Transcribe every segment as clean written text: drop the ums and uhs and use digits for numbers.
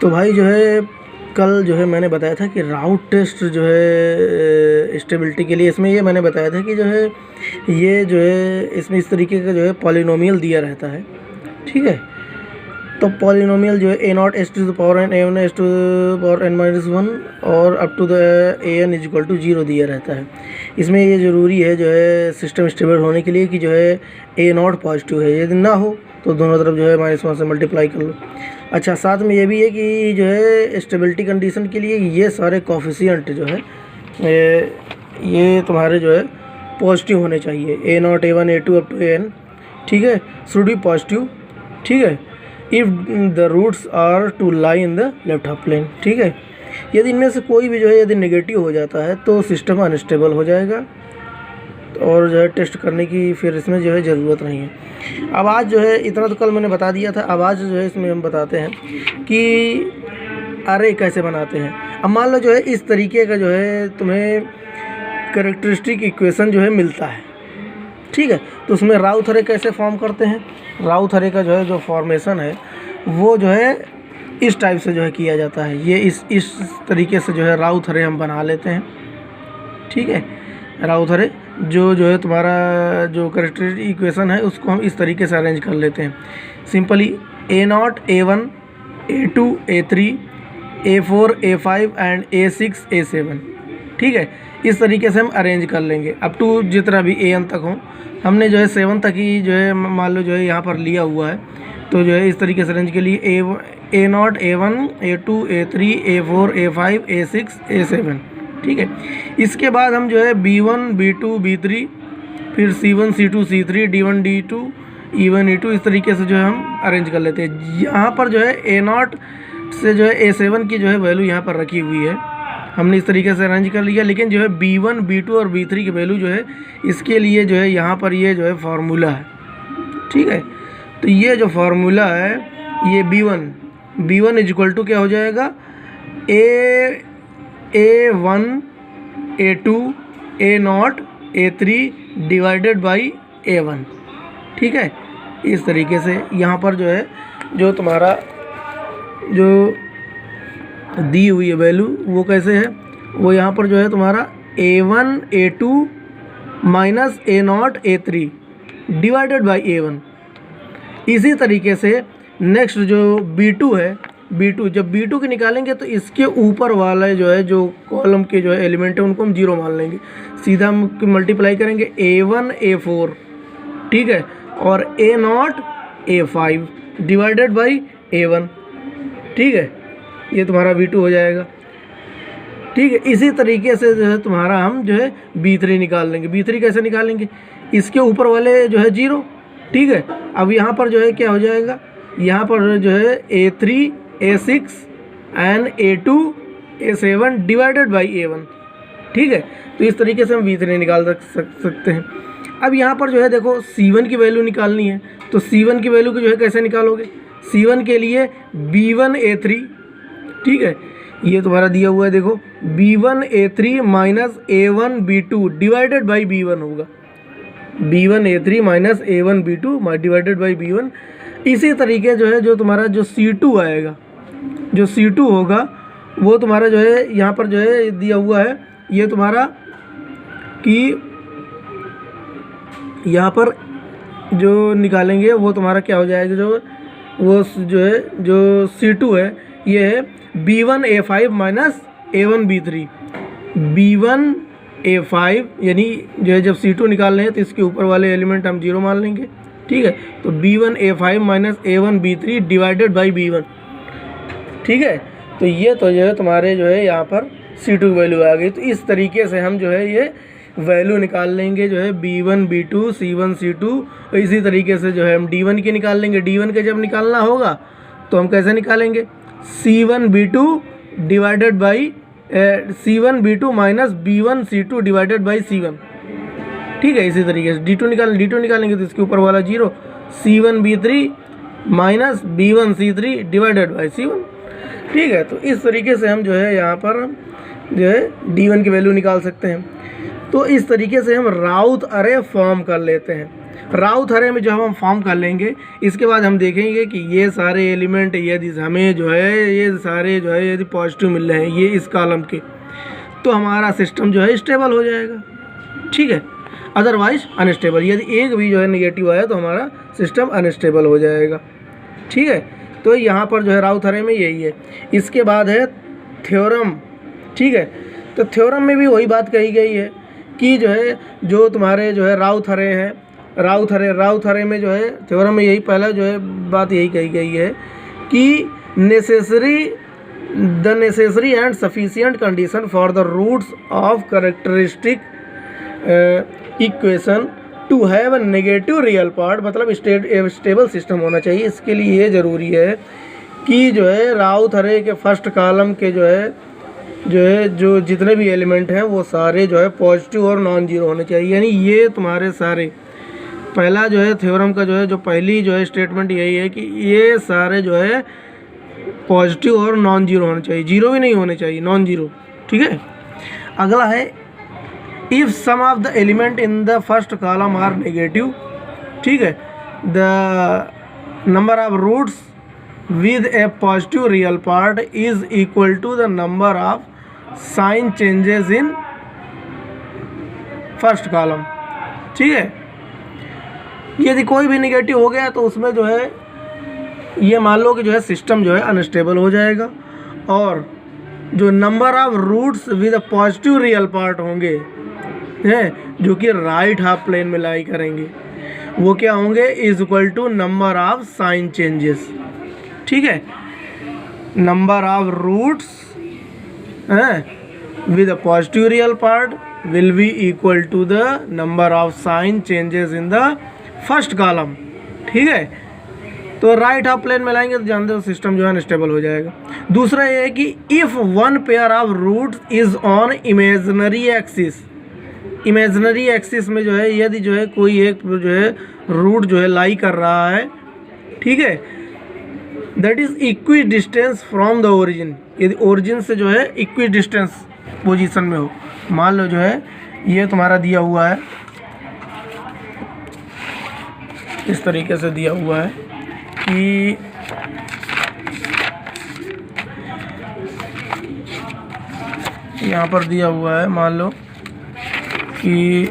तो भाई जो है कल जो है मैंने बताया था कि राउट टेस्ट जो है स्टेबिलिटी के लिए, इसमें ये मैंने बताया था कि जो है ये जो है इसमें इस तरीके का जो है पॉलिनोमियल दिया रहता है, ठीक है। तो पॉलिनोमियल जो है a not s to the power n a one s to the power n minus one और up to the a n is equal to 0 दिया रहता है। इसमें ये ज़रूरी है जो है सिस्टम स्टेबल होने के लिए कि जो है ए नॉट पॉजिटिव है, यदि ना हो तो दोनों तरफ जो है -1 से मल्टीप्लाई कर लो। अच्छा, साथ में ये भी है कि जो है स्टेबिलिटी कंडीशन के लिए ये सारे कोफिशिएंट जो है ये तुम्हारे जो है पॉजिटिव होने चाहिए, a not a one a two up to a n, ठीक है, शुड बी पॉजिटिव, ठीक है, if the roots are to lie in the left half plane, ठीक है। यदि इनमें से कोई भी जो है यदि नेगेटिव हो जाता है तो सिस्टम अनस्टेबल हो जाएगा और जो है टेस्ट करने की फिर इसमें जो है ज़रूरत नहीं है। अब आज जो है इतना तो कल मैंने बता दिया था, अब आज जो है इसमें हम बताते हैं कि अरे कैसे बनाते हैं। अब मान लो जो है इस तरीके का जो है तुम्हें कैरेक्टरिस्टिक इक्वेशन जो है मिलता है, ठीक है। तो उसमें राउथ अरे कैसे फॉर्म करते हैं, राउथ अरे का जो है जो फॉर्मेशन है वो जो है इस टाइप से जो है किया जाता है। ये इस तरीके से जो है राउथ अरे हम बना लेते हैं, ठीक है। राउथ अरे जो है तुम्हारा जो कैरेक्टरिस्टिक इक्वेशन है उसको हम इस तरीके से अरेंज कर लेते हैं simply, a not a one a two a three a four a five and a six a seven, ठीक है। इस तरीके से हम अरेंज कर लेंगे अप टू जितना भी ए एन तक हो। हमने जो है 7 तक ही जो है मान लो जो है यहाँ पर लिया हुआ है, तो जो है इस तरीके से अरेंज के लिए a not a one a two a three a four a five a six a seven, ठीक है। इसके बाद हम जो है B1 B2 B3 फिर C1 C2 C3 D1 D2 E1 E2 इस तरीके से जो है हम अरेंज कर लेते हैं। यहाँ पर जो है ए नॉट से जो है A7 की जो है वैल्यू यहाँ पर रखी हुई है, हमने इस तरीके से अरेंज कर लिया। लेकिन जो है B1 B2 और B3 की वैल्यू जो है इसके लिए जो है यहाँ पर ये जो है फार्मूला है, ठीक है। तो ये जो फार्मूला है ये B1 इज इक्वल टू क्या हो जाएगा, A1 A2 A not A3 divided by A1, ठीक है। इस तरीके से यहाँ पर जो है जो तुम्हारा जो दी हुई है वैल्यू वो कैसे है, वो यहाँ पर जो है तुम्हारा A1 A2 minus A not A3 divided by A1। इसी तरीके से नेक्स्ट जो B2 है, B2 जब B2 की निकालेंगे तो इसके ऊपर वाला जो है जो कॉलम के जो है एलिमेंट है उनको हम 0 मान लेंगे, सीधा हम मल्टीप्लाई करेंगे A1 A4, ठीक है, और A not A5 divided by A1, ठीक है। ये तुम्हारा B2 हो जाएगा, ठीक है। इसी तरीके से जो है तुम्हारा हम जो है B3 निकाल लेंगे। B3 कैसे निकालेंगे, इसके ऊपर वाले जो है 0, ठीक है। अब यहाँ पर जो है क्या हो जाएगा, यहाँ पर जो है A3 A6 and A2 A7 divided by A1, ठीक है। तो इस तरीके से हम B3 निकाल सकते हैं। अब यहाँ पर जो है देखो C1 की वैल्यू निकालनी है, तो C1 की वैल्यू को जो है कैसे निकालोगे, C1 के लिए B1 A3, ठीक है, ये तुम्हारा दिया हुआ है देखो B1 A3 minus A1 B2 divided by B1 होगा, B1 A3 minus A1 B2 divided by B1। इसी तरीके जो है जो तुम्हारा जो C2 आएगा, जो C2 होगा वो तुम्हारा जो है यहाँ पर जो है दिया हुआ है, ये तुम्हारा कि यहाँ पर जो निकालेंगे वो तुम्हारा क्या हो जाएगा, जो है जो C2 है ये है B1 A5 minus A1 B3, B1 A5 यानी जो है जब C2 निकाल रहे हैं तो इसके ऊपर वाले एलिमेंट हम 0 मान लेंगे, ठीक है। तो B1 A5 minus A1 B3 divided by B1, ठीक है। तो ये तो जो है तुम्हारे जो है यहाँ पर C2 की वैल्यू आ गई। तो इस तरीके से हम जो है ये वैल्यू निकाल लेंगे जो है B1 B2 C1 C2। और इसी तरीके से जो है हम D1 की निकाल लेंगे। D1 के जब निकालना होगा तो हम कैसे निकालेंगे, C1 B2 divided by C1 B2 minus B1 C2 divided by C1, ठीक है। इसी तरीके से D2 निकालेंगे तो इसके ऊपर वाला 0, C1 B3 minus B1 C3 divided by C1, ठीक है। तो इस तरीके से हम जो है यहाँ पर जो है D1 की वैल्यू निकाल सकते हैं। तो इस तरीके से हम राउथ अरे फॉर्म कर लेते हैं। राउथ अरे में जब हम फॉर्म कर लेंगे, इसके बाद हम देखेंगे कि ये सारे एलिमेंट यदि हमें जो है ये सारे जो है यदि पॉजिटिव मिल रहे हैं ये इस कॉलम के, तो हमारा सिस्टम जो है स्टेबल हो जाएगा, ठीक है। अदरवाइज अनस्टेबल, यदि एक भी जो है नेगेटिव आया तो हमारा सिस्टम अनस्टेबल हो जाएगा, ठीक है। तो यहाँ पर जो है राउथ अरे में यही है। इसके बाद है थ्योरम, ठीक है। तो थ्योरम में भी वही बात कही गई है कि जो है जो तुम्हारे जो है राउथ अरे हैं, राउथ अरे में जो है थ्योरम में यही पहला जो है बात यही कही गई है कि the necessary and sufficient condition for the roots of characteristic equation to have a negative real part, मतलब स्टेबल सिस्टम होना चाहिए। इसके लिए ये ज़रूरी है कि जो है राउथ अरे के फर्स्ट कॉलम के जो जितने भी एलिमेंट हैं वो सारे जो है पॉजिटिव और नॉन जीरो होने चाहिए। यानी ये तुम्हारे सारे, पहला जो है थ्योरम का जो पहली जो है स्टेटमेंट यही है कि ये सारे जो है पॉजिटिव और नॉन जीरो होने चाहिए, जीरो भी नहीं होने चाहिए, नॉन जीरो, ठीक है। अगला है if some of the element in the first column are negative, ठीक है, the number of roots with a positive real part is equal to the number of sign changes in first column, ठीक है। यदि कोई भी negative हो गया तो उसमें जो है ये मान लो कि जो है सिस्टम जो है अनस्टेबल हो जाएगा, और जो number of roots with a positive real part होंगे हैं जो कि राइट हाफ प्लेन में लाई करेंगे, वो क्या होंगे, is equal to number of sign changes, ठीक है। Number of roots with a positive real part will be equal to the number of sign changes in the first column, ठीक है। तो राइट हाफ प्लेन में लाएंगे तो जानते हो सिस्टम जो है अनस्टेबल हो जाएगा। दूसरा ये है कि if one pair of roots is on imaginary axis, imaginary axis में जो है यदि जो है कोई एक जो है रूट जो है लाई कर रहा है, ठीक है, that is equi distance from the origin, यदि ओरिजिन से जो है इक्वी डिस्टेंस पोजीशन में हो। मान लो जो है ये तुम्हारा दिया हुआ है, इस तरीके से दिया हुआ है कि यहाँ पर दिया हुआ है, मान लो कि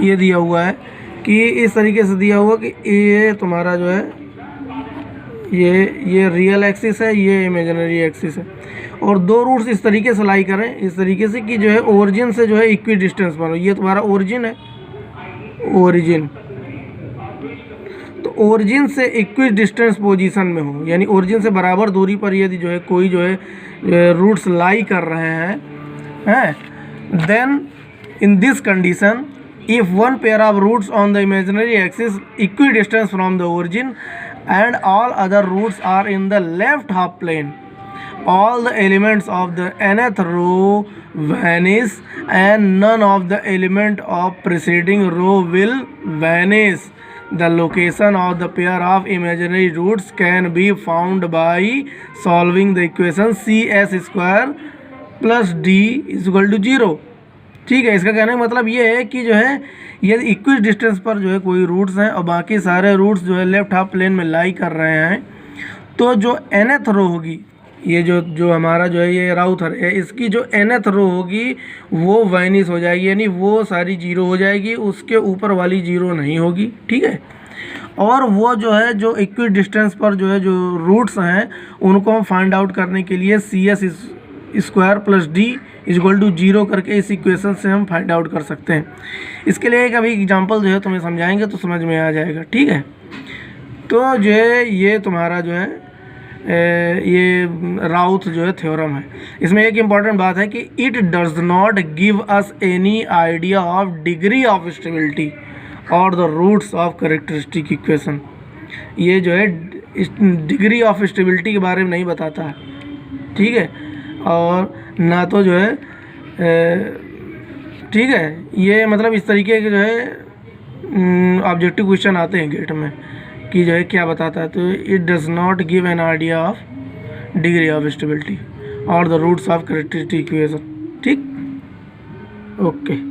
ये दिया हुआ है कि इस तरीके से दिया हुआ कि ये तुम्हारा जो है ये रियल एक्सिस है, ये इमेजिनरी एक्सिस है, और दो रूट्स इस तरीके से लाई करें, इस तरीके से कि जो है ओरिजिन से जो है इक्वी डिस्टेंस पर हो। ये तुम्हारा ओरिजिन है, ओरिजिन, तो ओरिजिन से इक्वी डिस्टेंस पोजीशन में हो, यानी ओरिजिन से बराबर दूरी पर यदि जो है कोई जो है रूट्स लाई कर रहे हैं, then in this condition if one pair of roots on the imaginary axis equidistant from the origin and all other roots are in the left half plane, all the elements of the nth row vanish and none of the element of preceding row will vanish. The location of the pair of imaginary roots can be found by solving the equation cs square plus d is equal to 0, ठीक है। इसका कहने का मतलब ये है कि जो है यदि इक्वी डिस्टेंस पर जो है कोई रूट्स हैं और बाकी सारे रूट्स जो है लेफ्ट हाफ प्लेन में लाई कर रहे हैं, तो जो nth रो होगी, ये जो हमारा जो है ये राउथ अरे है, इसकी जो nth रो होगी वो वाइनिस हो जाएगी, यानी वो सारी जीरो हो जाएगी, उसके ऊपर वाली जीरो नहीं होगी, ठीक है। और वो जो है जो इक्वी डिस्टेंस पर जो है जो रूट्स हैं उनको हम फाइंड आउट करने के लिए c s square plus d is equal to 0 करके इस इक्वेशन से हम फाइंड आउट कर सकते हैं। इसके लिए एक अभी एग्जांपल जो है तुम्हें समझाएंगे तो समझ में आ जाएगा, ठीक है। तो जो है ये तुम्हारा जो है ये राउथ जो है थ्योरम है। इसमें एक इम्पॉर्टेंट बात है कि it does not give us any idea of degree of stability और the roots of characteristic equation. ये जो है डिग्री ऑफ स्टेबिलिटी के बारे में नहीं बताता है, ठीक है, और ना तो जो है ठीक है, ये मतलब इस तरीके के जो है ऑब्जेक्टिव क्वेश्चन आते हैं गेट में कि जो है क्या बताता है, तो it does not give an idea of degree of stability और the roots of characteristic equation, ठीक, ओके।